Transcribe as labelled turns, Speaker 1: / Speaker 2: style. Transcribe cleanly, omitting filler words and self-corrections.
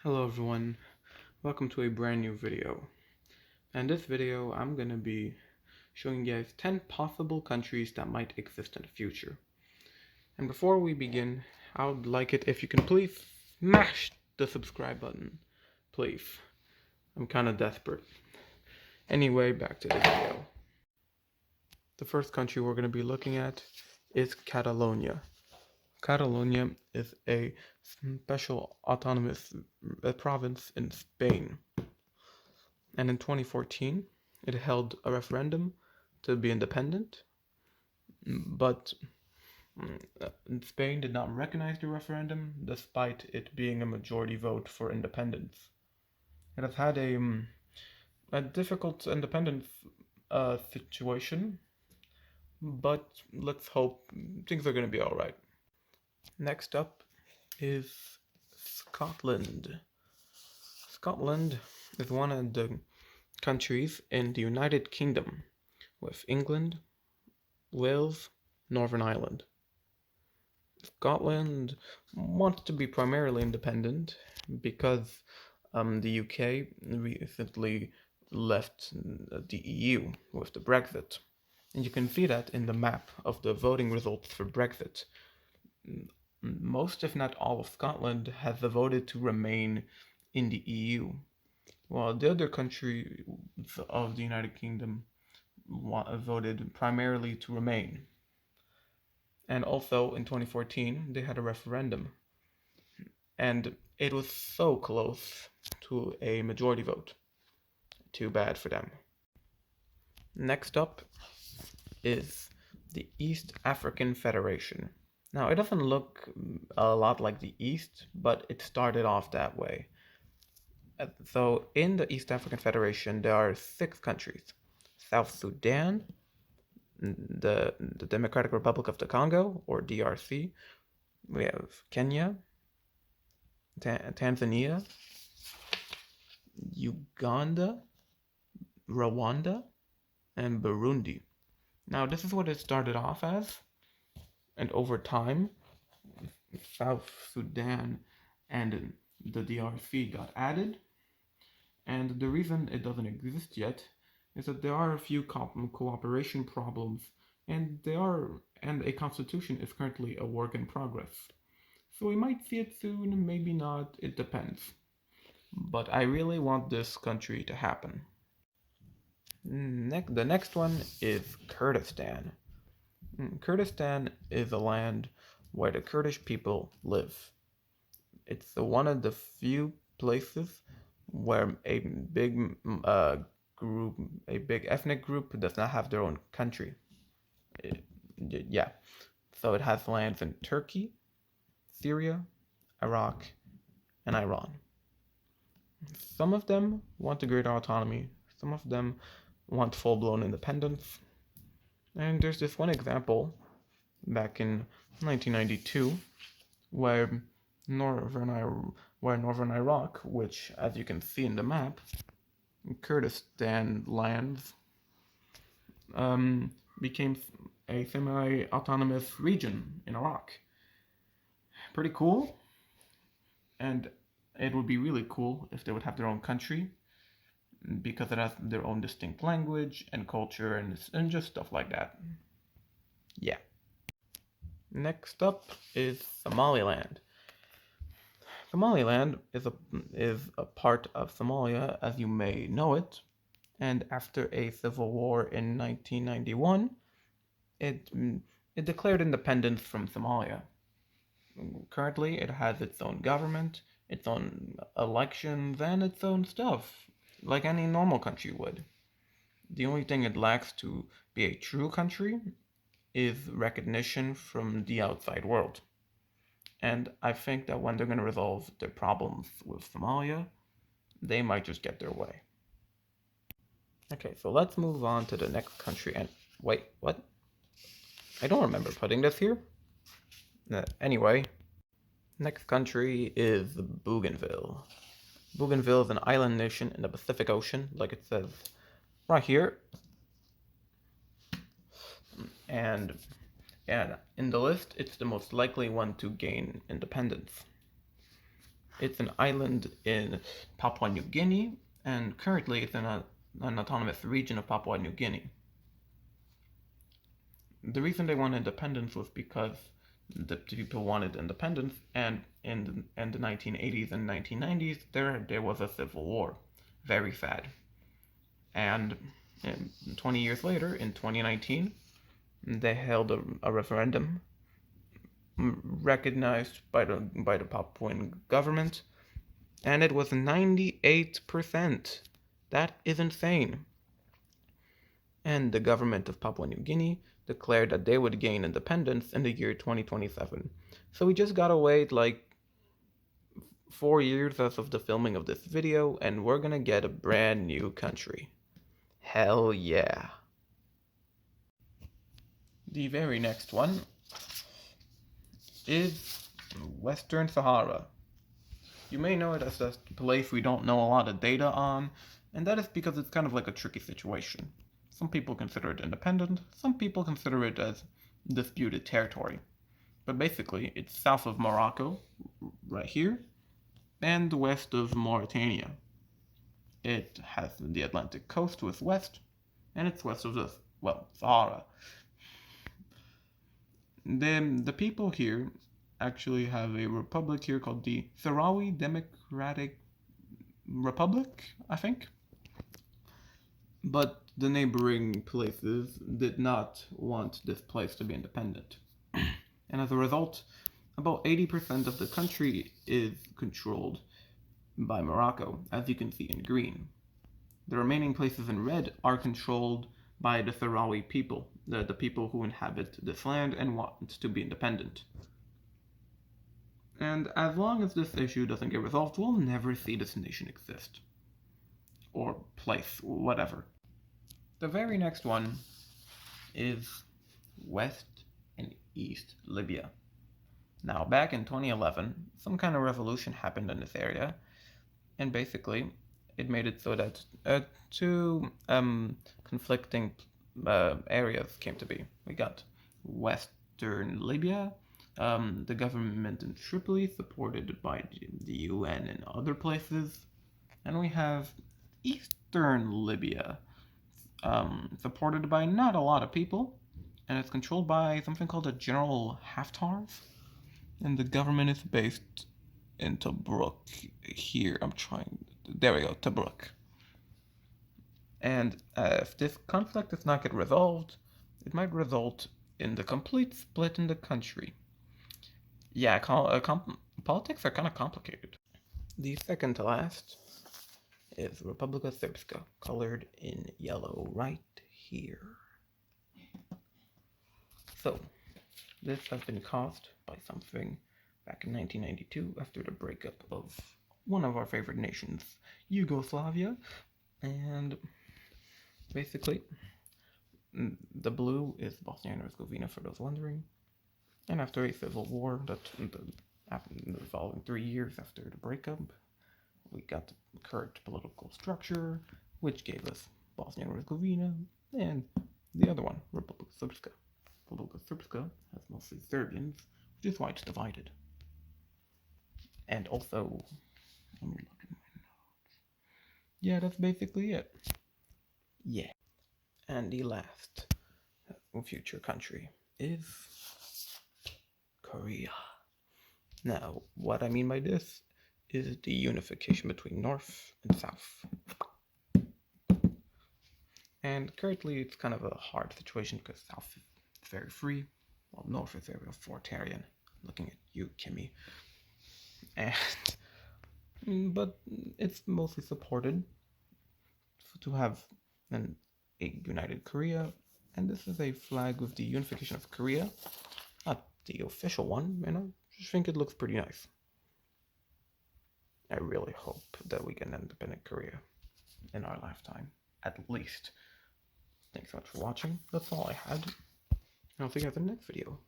Speaker 1: Hello everyone, welcome to a brand new video. In this video, I'm going to be showing you guys 10 possible countries that might exist in the future. And before we begin, I would like it if you can please smash the subscribe button. Please. I'm kind of desperate. Anyway, back to the video. The first country we're going to be looking at is Catalonia. Catalonia is a special autonomous province in Spain. And in 2014, it held a referendum to be independent, but Spain did not recognize the referendum despite it being a majority vote for independence. It has had a difficult independence situation, but let's hope things are going to be alright. Next up is Scotland. Scotland is one of the countries in the United Kingdom, with England, Wales, Northern Ireland. Scotland wants to be primarily independent because the UK recently left the EU with the Brexit. And you can see that in the map of the voting results for Brexit. Most, if not all, of Scotland has voted to remain in the EU, while the other countries of the United Kingdom voted primarily to remain. And also in 2014, they had a referendum, and it was so close to a majority vote. Too bad for them. Next up is the East African Federation. Now, it doesn't look a lot like the East, but it started off that way. So in the East African Federation, there are 6 countries: South Sudan, the Democratic Republic of the Congo, or DRC. We have Kenya, Tanzania, Uganda, Rwanda, and Burundi. Now, this is what it started off as, and over time, South Sudan and the DRC got added. And the reason it doesn't exist yet is that there are a few cooperation problems, and a constitution is currently a work in progress. So we might see it soon, maybe not, it depends. But I really want this country to happen. The next one is Kurdistan. Kurdistan is a land where the Kurdish people live. It's one of the few places where a big ethnic group does not have their own country. So it has lands in Turkey, Syria, Iraq, and Iran. Some of them want a greater autonomy, some of them want full-blown independence. And there's this one example back in 1992 where Northern Iraq, which, as you can see in the map, Kurdistan lands, became a semi-autonomous region in Iraq. Pretty cool, and it would be really cool if they would have their own country, because it has their own distinct language and culture and just stuff like that. Yeah. Next up is Somaliland. Somaliland is a part of Somalia as you may know it, and after a civil war in 1991, it declared independence from Somalia. Currently, it has its own government, its own elections, and its own stuff, like any normal country would. The only thing it lacks to be a true country is recognition from the outside world. And I think that when they're going to resolve their problems with Somalia, they might just get their way. Okay, so let's move on to the next country. And wait, what? I don't remember putting this here. Anyway, next country is Bougainville. Bougainville is an island nation in the Pacific Ocean, like it says right here. And in the list, it's the most likely one to gain independence. It's an island in Papua New Guinea, and currently it's in an autonomous region of Papua New Guinea. The reason they wanted independence was because the people wanted independence, and in the 1980s and 1990s, there was a civil war. Very sad. And 20 years later, in 2019, they held a referendum recognized by the Papuan government, and it was 98%. That is insane. And the government of Papua New Guinea declared that they would gain independence in the year 2027. So we just gotta wait like 4 years as of the filming of this video, and we're gonna get a brand new country. Hell yeah. The very next one is Western Sahara. You may know it as a place we don't know a lot of data on, and that is because it's kind of like a tricky situation. Some people consider it independent, some people consider it as disputed territory. But basically, it's south of Morocco, right here, and west of Mauritania. It has the Atlantic coast to its west, and it's west of the, Sahara. Then the people here actually have a republic here called the Sahrawi Democratic Republic, I think. But the neighboring places did not want this place to be independent. And as a result, about 80% of the country is controlled by Morocco, as you can see in green. The remaining places in red are controlled by the Sahrawi people, the people who inhabit this land and want to be independent. And as long as this issue doesn't get resolved, we'll never see this nation exist. Or place, whatever. The very next one is West and East Libya. Now, back in 2011, some kind of revolution happened in this area, and basically, it made it so that two conflicting areas came to be. We got Western Libya, the government in Tripoli, supported by the UN and other places, and we have Eastern Libya, supported by not a lot of people, and it's controlled by something called a General Haftar, and the government is based in Tobruk. Here, there we go, Tobruk. And if this conflict does not get resolved, it might result in the complete split in the country. Yeah, politics are kind of complicated. The second to last is Republika Srpska, colored in yellow right here. So, this has been caused by something back in 1992 after the breakup of one of our favorite nations, Yugoslavia, and basically, the blue is Bosnia and Herzegovina, for those wondering. And after a civil war that the following 3 years after the breakup, we got the current political structure, which gave us Bosnia and Herzegovina, and the other one, Republika Srpska. Republika Srpska has mostly Serbians, which is why it's divided. And also, let me look at my notes. Yeah, that's basically it. Yeah. And the last future country is Korea. Now, what I mean by this is the unification between North and South. And currently it's kind of a hard situation because South is very free, while North is very authoritarian. Looking at you, Kimmy. But it's mostly supported to have a united Korea, and this is a flag with the unification of Korea, not the official one, and I just think it looks pretty nice. I really hope that we get an independent Korea in our lifetime, at least. Thanks so much for watching. That's all I had. And I'll see you guys in the next video.